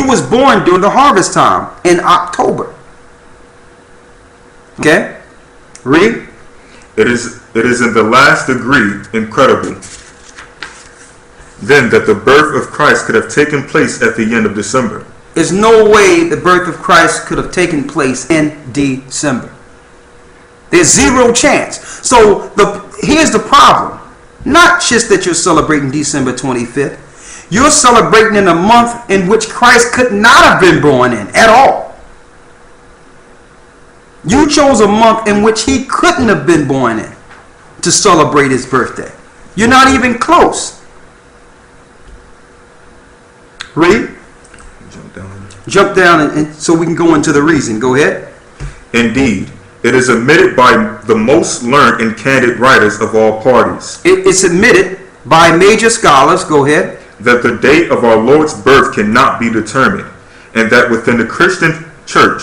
You was born during the harvest time in October. Okay? Read. It is in the last degree incredible, then, that the birth of Christ could have taken place at the end of December. There's no way the birth of Christ could have taken place in December. There's zero chance. So here's the problem. Not just that you're celebrating December 25th. You're celebrating in a month in which Christ could not have been born in at all. You chose a month in which he couldn't have been born in to celebrate his birthday. You're not even close. Read. Jump down and so we can go into the reason. Go ahead. Indeed, it is admitted by the most learned and candid writers of all parties. It's admitted by major scholars. Go ahead. That the date of our Lord's birth cannot be determined, and that within the Christian church,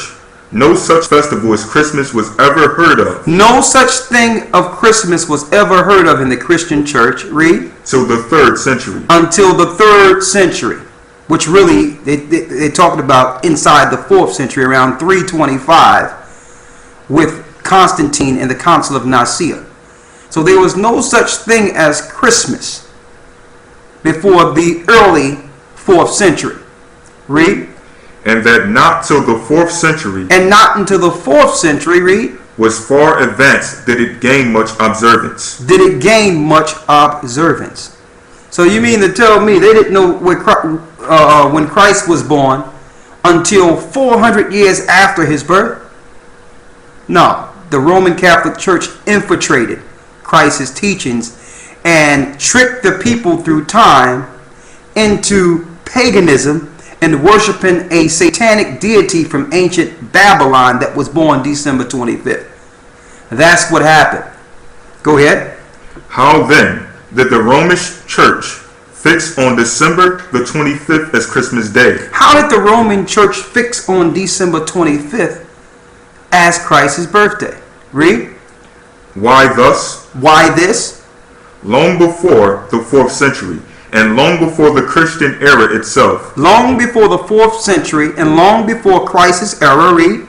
no such festival as Christmas was ever heard of. No such thing of Christmas was ever heard of in the Christian church. Read. Till the 3rd century. Until the 3rd century. Which really, they talked about inside the 4th century, around 325, with Constantine and the Council of Nicaea. So there was no such thing as Christmas before the early 4th century. Read. And that not till the 4th century. And not until the 4th century, read. Was far advanced did it gain much observance. Did it gain much observance. So you mean to tell me they didn't know when Christ was born until 400 years after his birth? No. The Roman Catholic Church infiltrated Christ's teachings and tricked the people through time into paganism and worshiping a satanic deity from ancient Babylon that was born December 25th. That's what happened. Go ahead. How then did the Roman Church fix on December the 25th as Christmas Day? How did the Roman Church fix on December 25th as Christ's birthday? Read. Why thus? Why this? Long before the 4th century, and long before the Christian era itself. Long before the 4th century, and long before Christ's era, read.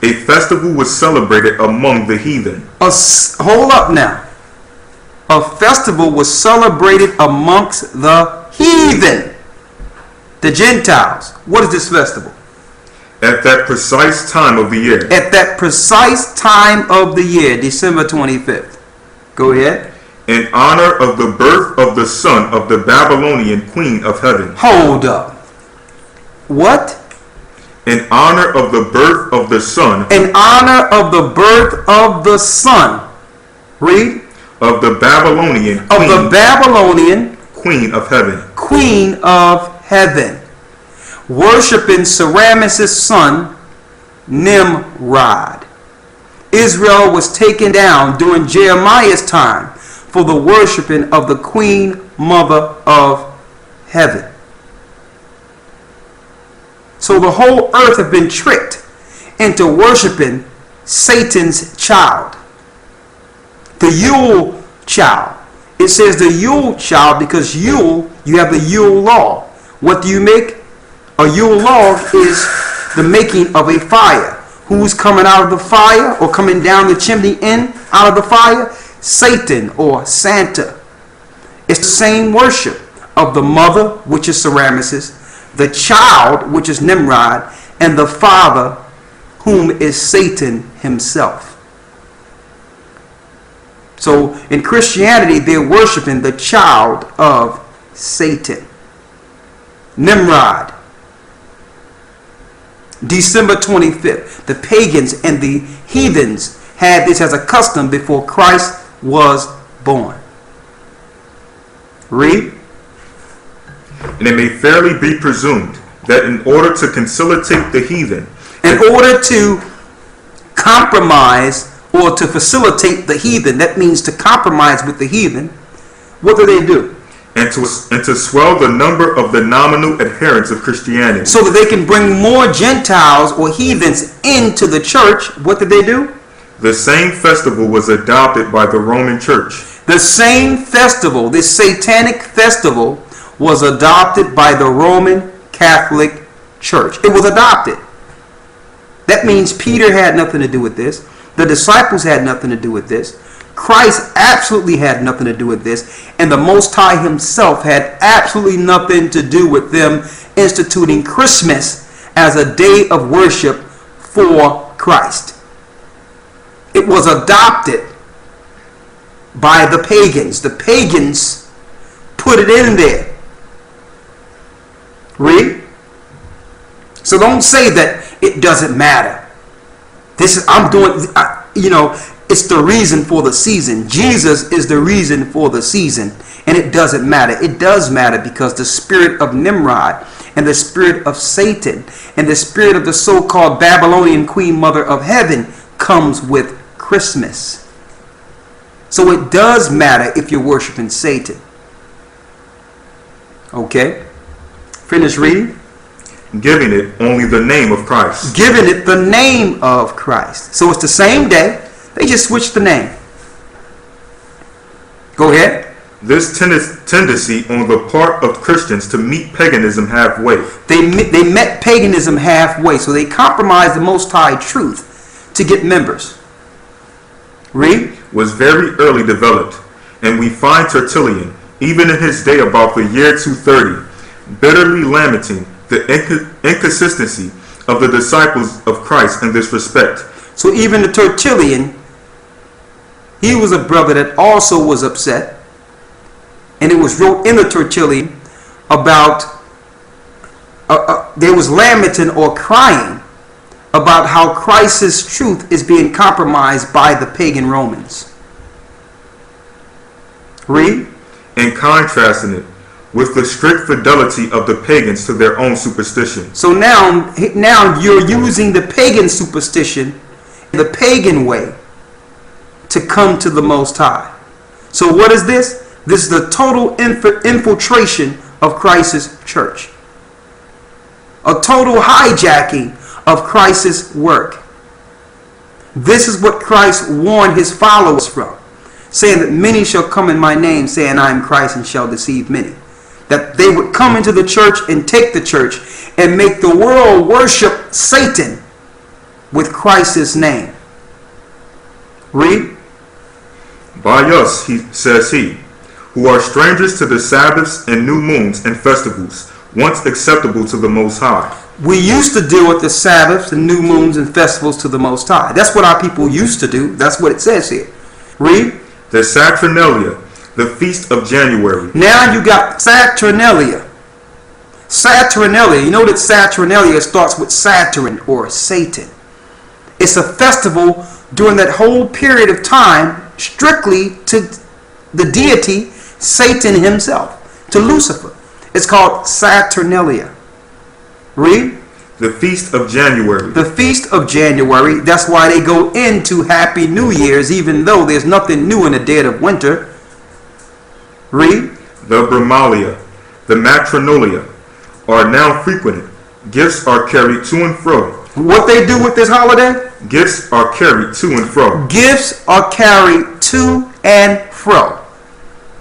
A festival was celebrated among the heathen. Hold up now. A festival was celebrated amongst the heathen, the Gentiles. What is this festival? At that precise time of the year. At that precise time of the year, December 25th. Go ahead. In honor of the birth of the son of the Babylonian queen of heaven. Hold up. What? In honor of the birth of the son. In honor of the birth of the son. Read. Of the Babylonian queen. Of the Babylonian queen of heaven. Queen of heaven. Worshipping Semiramis' son, Nimrod. Israel was taken down during Jeremiah's time for the worshiping of the Queen Mother of Heaven. So the whole earth had been tricked into worshiping Satan's child. The Yule child. It says the Yule child because Yule, you have the Yule law. What do you make? A Yule log is the making of a fire. Who's coming out of the fire or coming down the chimney out of the fire? Satan or Santa. It's the same worship of the mother, which is Semiramis, the child, which is Nimrod, and the father, whom is Satan himself. So in Christianity, they're worshiping the child of Satan, Nimrod. December 25th. The pagans and the heathens had this as a custom before Christ was born. Read. And it may fairly be presumed that in order to conciliate the heathen, in order to compromise or to facilitate the heathen, that means to compromise with the heathen, what do? And to swell the number of the nominal adherents of Christianity. So that they can bring more Gentiles or heathens into the church, what did they do? The same festival was adopted by the Roman Church. The same festival, this satanic festival, was adopted by the Roman Catholic church. It was adopted. That means Peter had nothing to do with this. The disciples had nothing to do with this. Christ absolutely had nothing to do with this. And the Most High himself had absolutely nothing to do with them instituting Christmas as a day of worship for Christ. It was adopted by the pagans. The pagans put it in there. Read. So don't say that it doesn't matter. This is, I'm doing, it's the reason for the season. Jesus is the reason for the season. And it doesn't matter. It does matter because the spirit of Nimrod and the spirit of Satan and the spirit of the so-called Babylonian queen mother of heaven comes with Christmas. So it does matter if you're worshiping Satan. Okay? Finish reading. Giving it only the name of Christ. Giving it the name of Christ. So it's the same day. They just switched the name. Go ahead. This tendency on the part of Christians to meet paganism halfway. They met paganism halfway. So they compromised the Most High truth to get members. Read. Was very early developed. And we find Tertullian, even in his day about the year 230, bitterly lamenting the inconsistency of the disciples of Christ in this respect. So even the Tertullian, he was a brother that also was upset. And it was wrote in the Tertullian about, there was lamenting or crying about how Christ's truth is being compromised by the pagan Romans. Read. And contrasting it with the strict fidelity of the pagans to their own superstition. So now you're using the pagan superstition, the pagan way, to come to the Most High. So what is this? This is the total infiltration of Christ's church. A total hijacking of Christ's work. This is what Christ warned his followers from, saying that many shall come in my name, saying I am Christ, and shall deceive many. That they would come into the church and take the church and make the world worship Satan with Christ's name. Read. By us, says he, who are strangers to the Sabbaths and new moons and festivals, once acceptable to the Most High. We used to deal with the Sabbaths, the new moons, and festivals to the Most High. That's what our people used to do. That's what it says here. Read. The Saturnalia, the feast of January. Now you got Saturnalia. Saturnalia. You know that Saturnalia starts with Saturn or Satan. It's a festival during that whole period of time strictly to the deity Satan himself, to Lucifer. It's called Saturnalia. Read. The feast of January. The feast of January. That's why they go into Happy New Year's, even though there's nothing new in the dead of winter. Read. The Brahmalia, the Matronalia are now frequented. Gifts are carried to and fro. What they do with this holiday? Gifts are carried to and fro. Gifts are carried to and fro.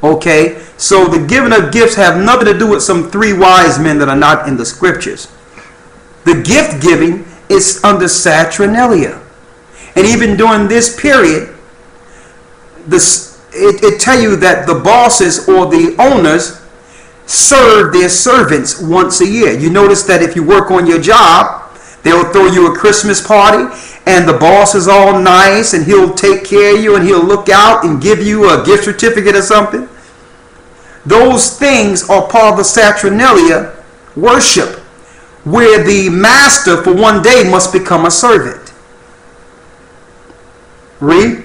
Okay, so the giving of gifts have nothing to do with some three wise men that are not in the scriptures. The gift giving is under Saturnalia. And even during this period, it tell you that the bosses or the owners serve their servants once a year. You notice that if you work on your job, they'll throw you a Christmas party and the boss is all nice and he'll take care of you and he'll look out and give you a gift certificate or something. Those things are part of the Saturnalia worship, where the master for one day must become a servant. Read.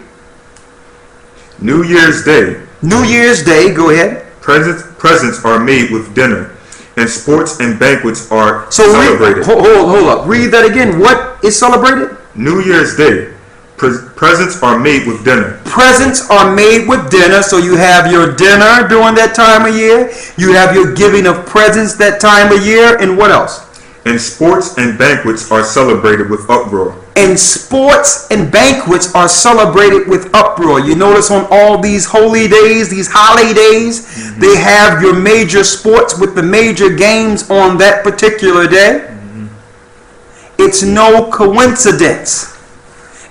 New Year's Day. New Year's Day, go ahead. Presents are made with dinner, and sports and banquets are celebrated. Hold up. Read that again. What is celebrated? New Year's Day. Presents are made with dinner. Presents are made with dinner. So you have your dinner during that time of year. You have your giving of presents that time of year. And what else? And sports and banquets are celebrated with uproar. And sports and banquets are celebrated with uproar. You notice on all these holy days, these holidays, they have your major sports with the major games on that particular day. It's no coincidence.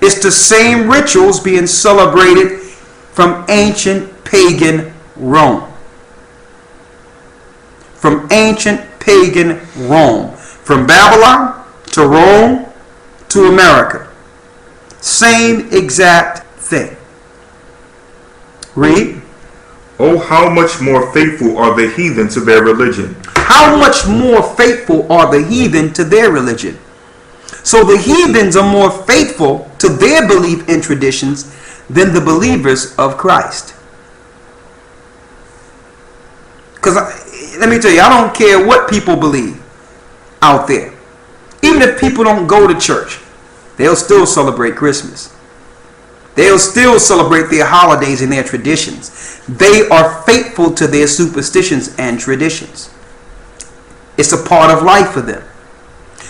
It's the same rituals being celebrated from ancient pagan Rome. From ancient pagan Rome. From Babylon to Rome to America. Same exact thing. Read. Oh, how much more faithful are the heathen to their religion. How much more faithful are the heathen to their religion? So the heathens are more faithful to their belief and traditions than the believers of Christ. Because let me tell you, I don't care what people believe out there. Even if people don't go to church, they'll still celebrate Christmas. They'll still celebrate their holidays and their traditions. They are faithful to their superstitions and traditions. It's a part of life for them.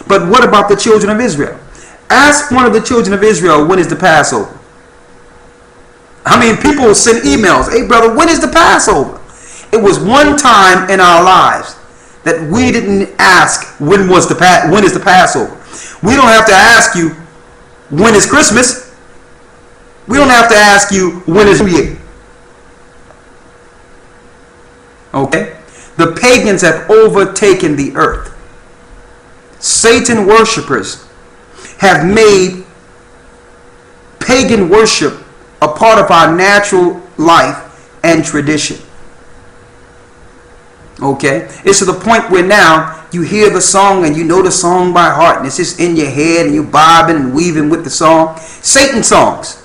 But what about the children of Israel? Ask one of the children of Israel, when is the Passover? I mean, people will send emails. Hey, brother, when is the Passover? It was one time in our lives that we didn't ask, when is the Passover? We don't have to ask you, when is Christmas? We don't have to ask you, when is New Year? Okay? The pagans have overtaken the earth. Satan worshippers have made pagan worship a part of our natural life and tradition. Okay? It's to the point where now you hear the song and you know the song by heart and it's just in your head and you're bobbing and weaving with the song. Satan songs.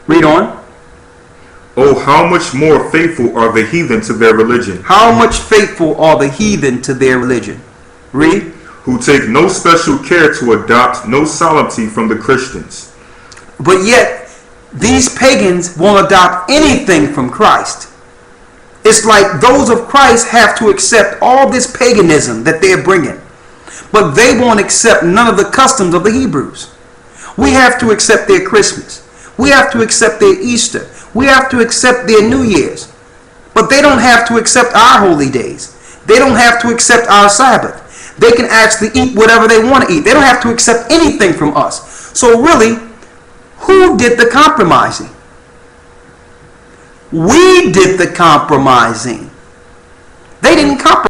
Read on. Oh, how much more faithful are the heathen to their religion. How much faithful are the heathen to their religion? Read. Who take no special care to adopt no solemnity from the Christians. But yet, these pagans won't adopt anything from Christ. It's like those of Christ have to accept all this paganism that they're bringing. But they won't accept none of the customs of the Hebrews. We have to accept their Christmas. We have to accept their Easter. We have to accept their New Year's. But they don't have to accept our holy days. They don't have to accept our Sabbath. They can actually eat whatever they want to eat. They don't have to accept anything from us. So really, who did the compromising? We did the compromising. They didn't compromise.